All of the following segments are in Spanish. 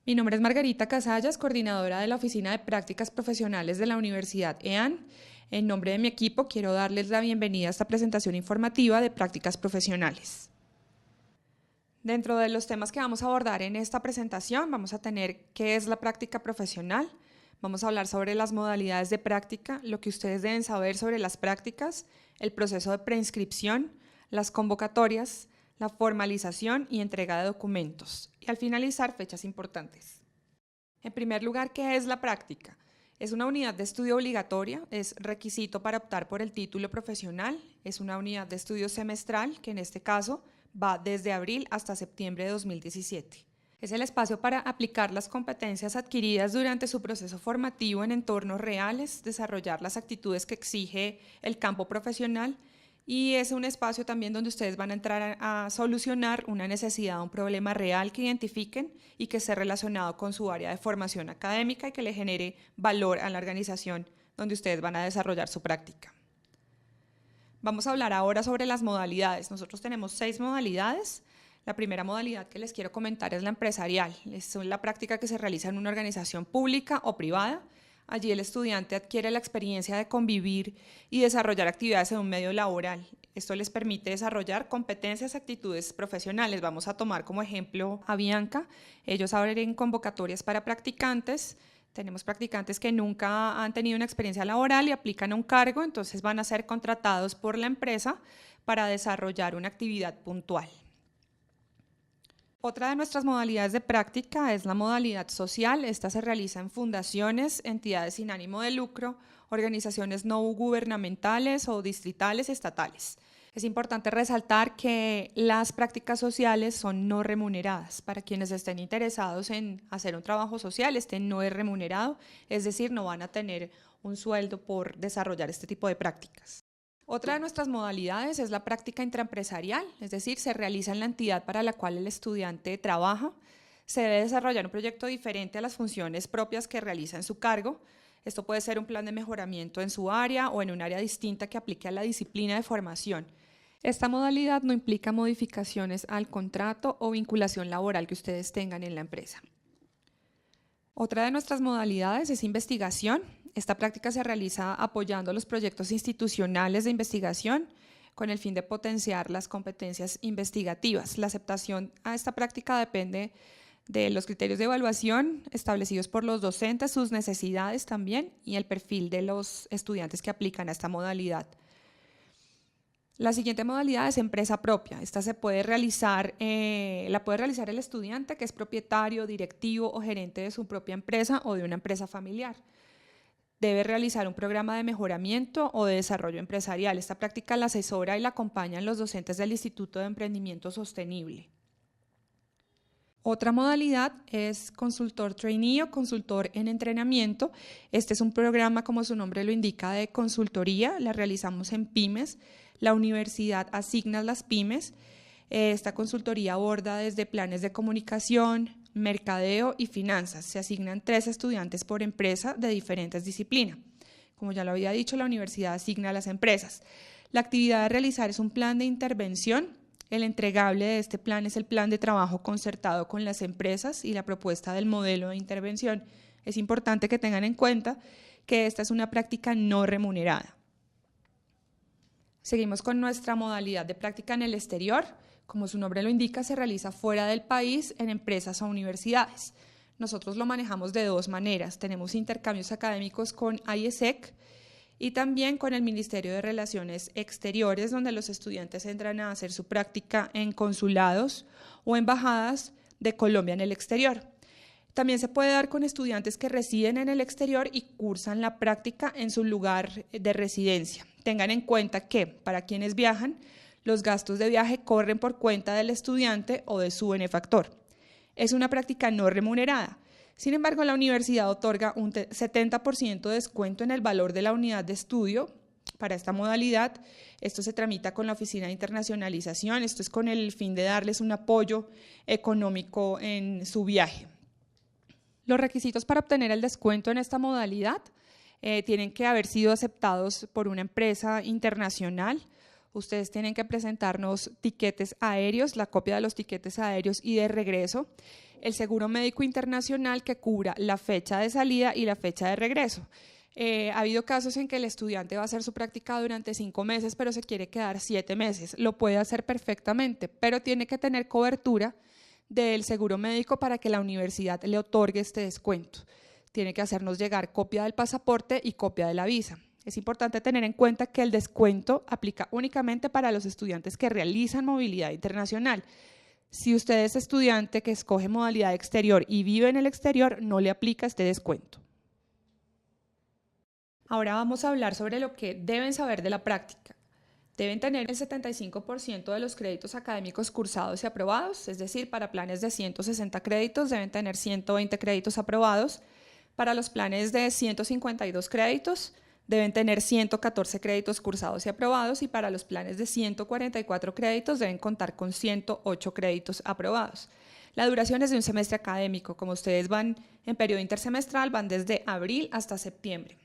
Mi nombre es Margarita Casallas, coordinadora de la Oficina de Prácticas Profesionales de la Universidad EAN. En nombre de mi equipo, quiero darles la bienvenida a esta presentación informativa de prácticas profesionales. Dentro de los temas que vamos a abordar en esta presentación, vamos a tener qué es la práctica profesional, vamos a hablar sobre las modalidades de práctica, lo que ustedes deben saber sobre las prácticas, el proceso de preinscripción, las convocatorias, la formalización y entrega de documentos, y al finalizar, fechas importantes. En primer lugar, ¿qué es la práctica? Es una unidad de estudio obligatoria, es requisito para optar por el título profesional, es una unidad de estudio semestral, que en este caso va desde abril hasta septiembre de 2017. Es el espacio para aplicar las competencias adquiridas durante su proceso formativo en entornos reales, desarrollar las actitudes que exige el campo profesional, y es un espacio también donde ustedes van a entrar a solucionar una necesidad, un problema real que identifiquen y que esté relacionado con su área de formación académica y que le genere valor a la organización donde ustedes van a desarrollar su práctica. Vamos a hablar ahora sobre las modalidades. Nosotros tenemos 6 modalidades. La primera modalidad que les quiero comentar es la empresarial. Es la práctica que se realiza en una organización pública o privada. Allí el estudiante adquiere la experiencia de convivir y desarrollar actividades en un medio laboral. Esto les permite desarrollar competencias y actitudes profesionales. Vamos a tomar como ejemplo a Bianca. Ellos abren convocatorias para practicantes. Tenemos practicantes que nunca han tenido una experiencia laboral y aplican a un cargo, entonces van a ser contratados por la empresa para desarrollar una actividad puntual. Otra de nuestras modalidades de práctica es la modalidad social. Esta se realiza en fundaciones, entidades sin ánimo de lucro, organizaciones no gubernamentales o distritales, estatales. Es importante resaltar que las prácticas sociales son no remuneradas. Para quienes estén interesados en hacer un trabajo social, este no es remunerado, es decir, no van a tener un sueldo por desarrollar este tipo de prácticas. Otra de nuestras modalidades es la práctica intraempresarial, es decir, se realiza en la entidad para la cual el estudiante trabaja. Se debe desarrollar un proyecto diferente a las funciones propias que realiza en su cargo. Esto puede ser un plan de mejoramiento en su área o en un área distinta que aplique a la disciplina de formación. Esta modalidad no implica modificaciones al contrato o vinculación laboral que ustedes tengan en la empresa. Otra de nuestras modalidades es investigación. Esta práctica se realiza apoyando los proyectos institucionales de investigación con el fin de potenciar las competencias investigativas. La aceptación a esta práctica depende de los criterios de evaluación establecidos por los docentes, sus necesidades también y el perfil de los estudiantes que aplican a esta modalidad. La siguiente modalidad es empresa propia. Esta la puede realizar el estudiante que es propietario, directivo o gerente de su propia empresa o de una empresa familiar. Debe realizar un programa de mejoramiento o de desarrollo empresarial. Esta práctica la asesora y la acompañan los docentes del Instituto de Emprendimiento Sostenible. Otra modalidad es consultor trainee o consultor en entrenamiento. Este es un programa, como su nombre lo indica, de consultoría. La realizamos en pymes. La universidad asigna las pymes. Esta consultoría aborda desde planes de comunicación, mercadeo y finanzas. Se asignan 3 estudiantes por empresa de diferentes disciplinas. Como ya lo había dicho, la universidad asigna a las empresas. La actividad a realizar es un plan de intervención. El entregable de este plan es el plan de trabajo concertado con las empresas y la propuesta del modelo de intervención. Es importante que tengan en cuenta que esta es una práctica no remunerada. Seguimos con nuestra modalidad de práctica en el exterior. Como su nombre lo indica, se realiza fuera del país en empresas o universidades. Nosotros lo manejamos de 2 maneras. Tenemos intercambios académicos con IESEC y también con el Ministerio de Relaciones Exteriores, donde los estudiantes entran a hacer su práctica en consulados o embajadas de Colombia en el exterior. También se puede dar con estudiantes que residen en el exterior y cursan la práctica en su lugar de residencia. Tengan en cuenta que para quienes viajan, los gastos de viaje corren por cuenta del estudiante o de su benefactor. Es una práctica no remunerada. Sin embargo, la universidad otorga un 70% de descuento en el valor de la unidad de estudio para esta modalidad. Esto se tramita con la Oficina de Internacionalización. Esto es con el fin de darles un apoyo económico en su viaje. Los requisitos para obtener el descuento en esta modalidad tienen que haber sido aceptados por una empresa internacional. Ustedes tienen que presentarnos tiquetes aéreos, la copia de los tiquetes aéreos y de regreso, el seguro médico internacional que cubra la fecha de salida y la fecha de regreso. Ha habido casos en que el estudiante va a hacer su práctica durante 5 meses, pero se quiere quedar 7 meses. Lo puede hacer perfectamente, pero tiene que tener cobertura del seguro médico para que la universidad le otorgue este descuento. Tiene que hacernos llegar copia del pasaporte y copia de la visa. Es importante tener en cuenta que el descuento aplica únicamente para los estudiantes que realizan movilidad internacional. Si usted es estudiante que escoge modalidad exterior y vive en el exterior, no le aplica este descuento. Ahora vamos a hablar sobre lo que deben saber de la práctica. Deben tener el 75% de los créditos académicos cursados y aprobados, es decir, para planes de 160 créditos deben tener 120 créditos aprobados. Para los planes de 152 créditos deben tener 114 créditos cursados y aprobados, y para los planes de 144 créditos deben contar con 108 créditos aprobados. La duración es de un semestre académico. Como ustedes van en periodo intersemestral, van desde abril hasta septiembre.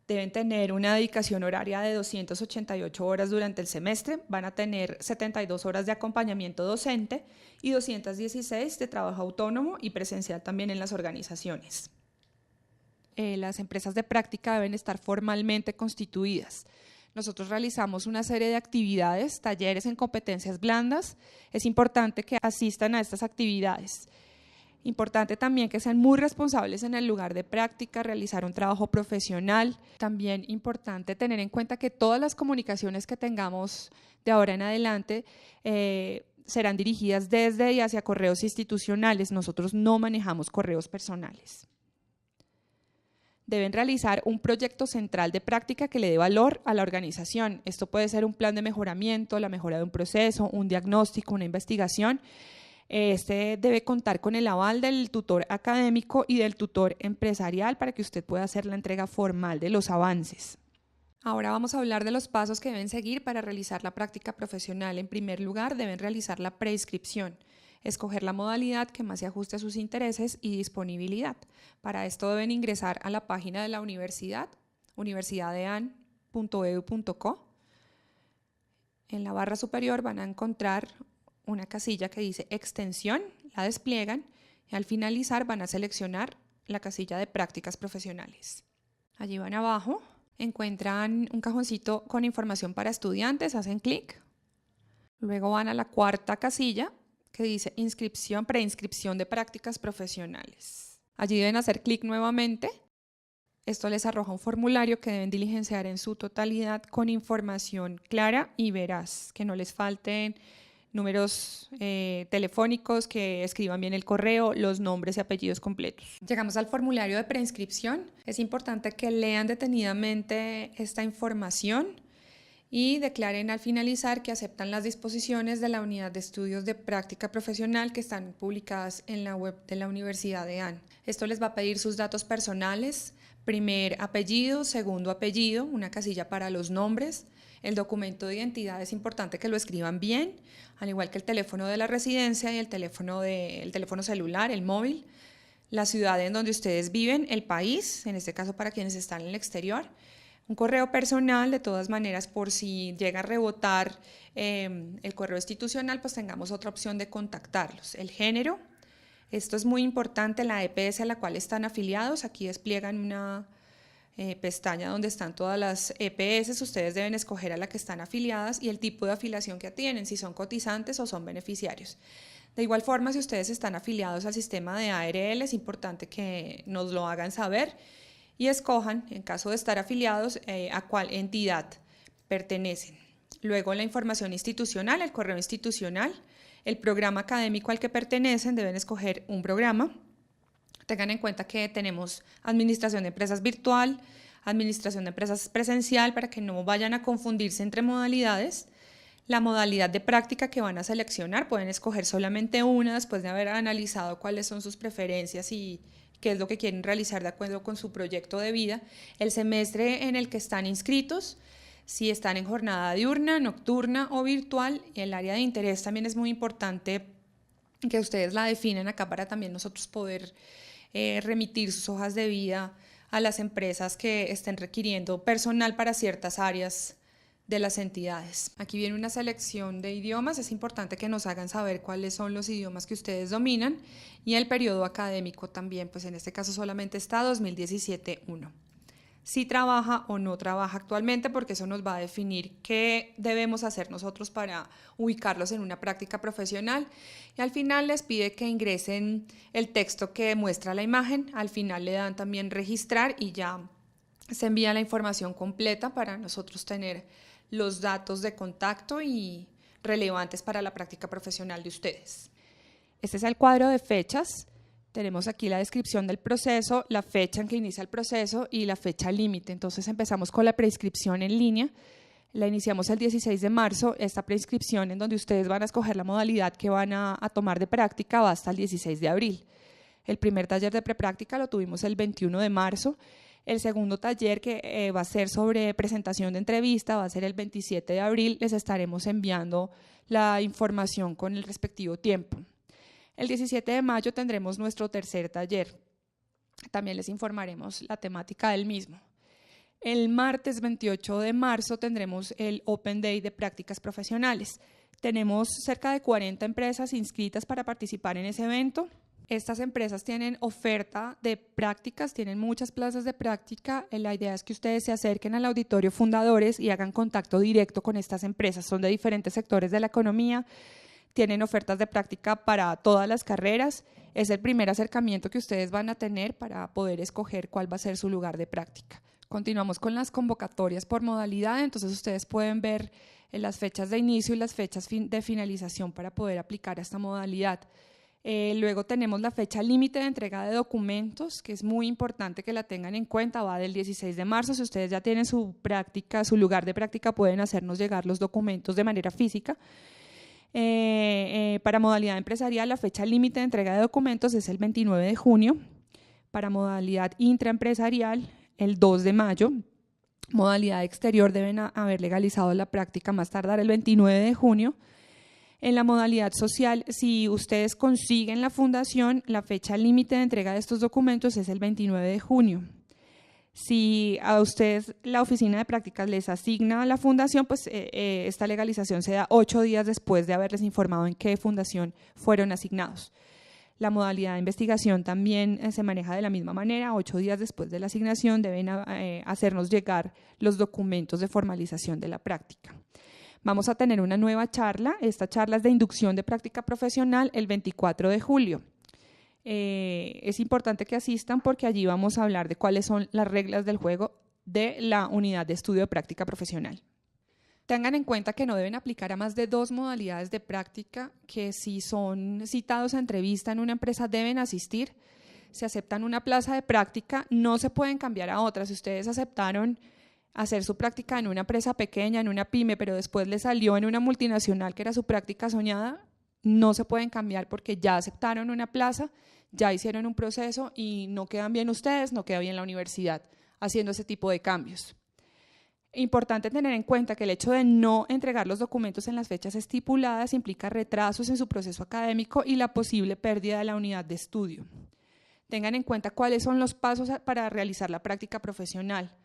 Deben tener una dedicación horaria de 288 horas durante el semestre, van a tener 72 horas de acompañamiento docente y 216 de trabajo autónomo y presencial también en las organizaciones. Las empresas de práctica deben estar formalmente constituidas. Nosotros realizamos una serie de actividades, talleres en competencias blandas. Es importante que asistan a estas actividades. Importante también que sean muy responsables en el lugar de práctica, realizar un trabajo profesional. También importante tener en cuenta que todas las comunicaciones que tengamos de ahora en adelante serán dirigidas desde y hacia correos institucionales. Nosotros no manejamos correos personales. Deben realizar un proyecto central de práctica que le dé valor a la organización. Esto puede ser un plan de mejoramiento, la mejora de un proceso, un diagnóstico, una investigación. Este debe contar con el aval del tutor académico y del tutor empresarial para que usted pueda hacer la entrega formal de los avances. Ahora vamos a hablar de los pasos que deben seguir para realizar la práctica profesional. En primer lugar, deben realizar la preinscripción. Escoger la modalidad que más se ajuste a sus intereses y disponibilidad. Para esto deben ingresar a la página de la universidad, universidadean.edu.co. En la barra superior van a encontrar una casilla que dice extensión, la despliegan y al finalizar van a seleccionar la casilla de prácticas profesionales. Allí van abajo, encuentran un cajoncito con información para estudiantes, hacen clic. Luego van a la cuarta casilla que dice inscripción, preinscripción de prácticas profesionales. Allí deben hacer clic nuevamente. Esto les arroja un formulario que deben diligenciar en su totalidad con información clara y veraz, que no les falten números telefónicos, que escriban bien el correo, los nombres y apellidos completos. Llegamos al formulario de preinscripción. Es importante que lean detenidamente esta información y declaren al finalizar que aceptan las disposiciones de la unidad de estudios de práctica profesional que están publicadas en la web de la Universidad de AN. Esto les va a pedir sus datos personales, primer apellido, segundo apellido, una casilla para los nombres. El documento de identidad es importante que lo escriban bien, al igual que el teléfono de la residencia y el teléfono celular, el móvil, la ciudad en donde ustedes viven, el país, en este caso para quienes están en el exterior. Un correo personal, de todas maneras, por si llega a rebotar el correo institucional, pues tengamos otra opción de contactarlos. El género, esto es muy importante, la EPS a la cual están afiliados. Aquí despliegan una pestaña donde están todas las EPS. Ustedes deben escoger a la que están afiliadas y el tipo de afiliación que tienen, si son cotizantes o son beneficiarios. De igual forma, si ustedes están afiliados al sistema de ARL, es importante que nos lo hagan saber y escojan, en caso de estar afiliados, a cuál entidad pertenecen. Luego la información institucional, el correo institucional, el programa académico al que pertenecen, deben escoger un programa. Tengan en cuenta que tenemos administración de empresas virtual, administración de empresas presencial, para que no vayan a confundirse entre modalidades. La modalidad de práctica que van a seleccionar, pueden escoger solamente una después de haber analizado cuáles son sus preferencias y qué es lo que quieren realizar de acuerdo con su proyecto de vida, el semestre en el que están inscritos, si están en jornada diurna, nocturna o virtual. Y el área de interés también es muy importante que ustedes la definen acá para también nosotros poder remitir sus hojas de vida a las empresas que estén requiriendo personal para ciertas áreas de las entidades. Aquí viene una selección de idiomas. Es importante que nos hagan saber cuáles son los idiomas que ustedes dominan y el periodo académico también, pues en este caso solamente está 2017-1. Si trabaja o no trabaja actualmente, porque eso nos va a definir qué debemos hacer nosotros para ubicarlos en una práctica profesional. Y al final les pide que ingresen el texto que muestra la imagen. Al final le dan también registrar y ya se envía la información completa para nosotros tener los datos de contacto y relevantes para la práctica profesional de ustedes. Este es el cuadro de fechas. Tenemos aquí la descripción del proceso, la fecha en que inicia el proceso y la fecha límite. Entonces empezamos con la preinscripción en línea. La iniciamos el 16 de marzo. Esta preinscripción en donde ustedes van a escoger la modalidad que van a tomar de práctica va hasta el 16 de abril. El primer taller de prepráctica lo tuvimos el 21 de marzo. El segundo taller, que va a ser sobre presentación de entrevista, va a ser el 27 de abril. Les estaremos enviando la información con el respectivo tiempo. El 17 de mayo tendremos nuestro tercer taller. También les informaremos la temática del mismo. El martes 28 de marzo tendremos el Open Day de prácticas profesionales. Tenemos cerca de 40 empresas inscritas para participar en ese evento. Estas empresas tienen oferta de prácticas, tienen muchas plazas de práctica. La idea es que ustedes se acerquen al auditorio Fundadores y hagan contacto directo con estas empresas. Son de diferentes sectores de la economía. Tienen ofertas de práctica para todas las carreras. Es el primer acercamiento que ustedes van a tener para poder escoger cuál va a ser su lugar de práctica. Continuamos con las convocatorias por modalidad, entonces ustedes pueden ver las fechas de inicio y las fechas de finalización para poder aplicar a esta modalidad. Luego tenemos la fecha límite de entrega de documentos, que es muy importante que la tengan en cuenta, va del 16 de marzo. Si ustedes ya tienen su práctica, su lugar de práctica, pueden hacernos llegar los documentos de manera física. Para modalidad empresarial, la fecha límite de entrega de documentos es el 29 de junio. Para modalidad intraempresarial, el 2 de mayo. Modalidad exterior, deben haber legalizado la práctica más tardar el 29 de junio. En la modalidad social, si ustedes consiguen la fundación, la fecha límite de entrega de estos documentos es el 29 de junio. Si a ustedes la oficina de prácticas les asigna la fundación, pues esta legalización se da 8 días después de haberles informado en qué fundación fueron asignados. La modalidad de investigación también se maneja de la misma manera. 8 días después de la asignación deben hacernos llegar los documentos de formalización de la práctica. Vamos a tener una nueva charla. Esta charla es de inducción de práctica profesional el 24 de julio. Es importante que asistan porque allí vamos a hablar de cuáles son las reglas del juego de la unidad de estudio de práctica profesional. Tengan en cuenta que no deben aplicar a más de 2 modalidades de práctica, que si son citados a entrevista en una empresa deben asistir. Si aceptan una plaza de práctica, no se pueden cambiar a otra. Si ustedes aceptaron hacer su práctica en una empresa pequeña, en una pyme, pero después les salió en una multinacional que era su práctica soñada, no se pueden cambiar porque ya aceptaron una plaza, ya hicieron un proceso y no quedan bien ustedes, no queda bien la universidad haciendo ese tipo de cambios. Importante tener en cuenta que el hecho de no entregar los documentos en las fechas estipuladas implica retrasos en su proceso académico y la posible pérdida de la unidad de estudio. Tengan en cuenta cuáles son los pasos para realizar la práctica profesional.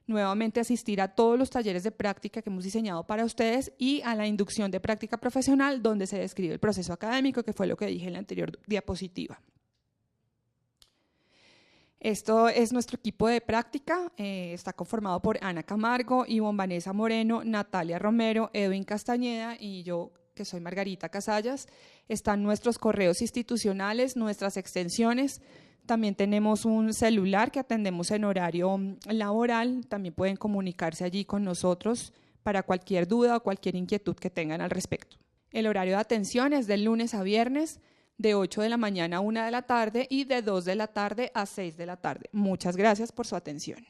Nuevamente asistir a todos los talleres de práctica que hemos diseñado para ustedes y a la inducción de práctica profesional donde se describe el proceso académico, que fue lo que dije en la anterior diapositiva. Esto es nuestro equipo de práctica, está conformado por Ana Camargo, Ivonne Vanessa Moreno, Natalia Romero, Edwin Castañeda y yo, que soy Margarita Casallas. Están nuestros correos institucionales, nuestras extensiones. También tenemos un celular que atendemos en horario laboral. También pueden comunicarse allí con nosotros para cualquier duda o cualquier inquietud que tengan al respecto. El horario de atención es de lunes a viernes, de 8 de la mañana a 1 de la tarde y de 2 de la tarde a 6 de la tarde. Muchas gracias por su atención.